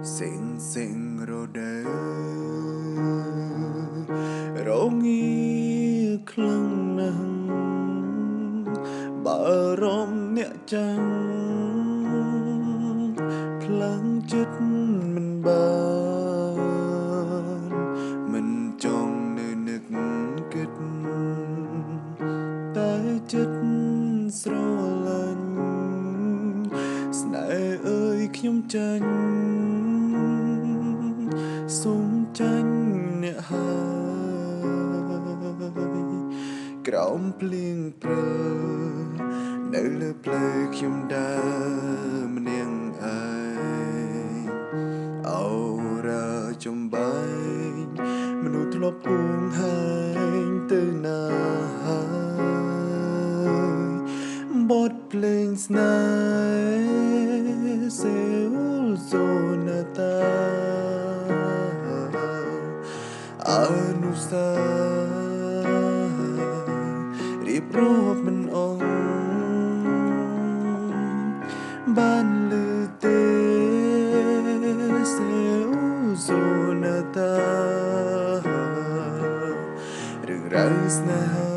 Sing rồi đây rong nghi khăng nằng bà rom nhẹ chăng khăng chất mình bàn mình trong nơi nực kết tay chất sro lạnh snai ơi khiêm tranh sung tranh nhẹ haiក្រោម ភ្លៀងព្រើនៅលើផ្លូវខ្ញុំដើរម្នាក់ឯងអូរ៉ាចំបែងមនុស្សធ្លាប់ពួងហែងទៅណាហើយបទភ្លេងស្នេហ៍សេវសូនាតាអនុស្សាវរីយ៍រៀបរាប់មិនអងបានលឺទេសេវសូនាតារឿងរ៉ាវស្នេហា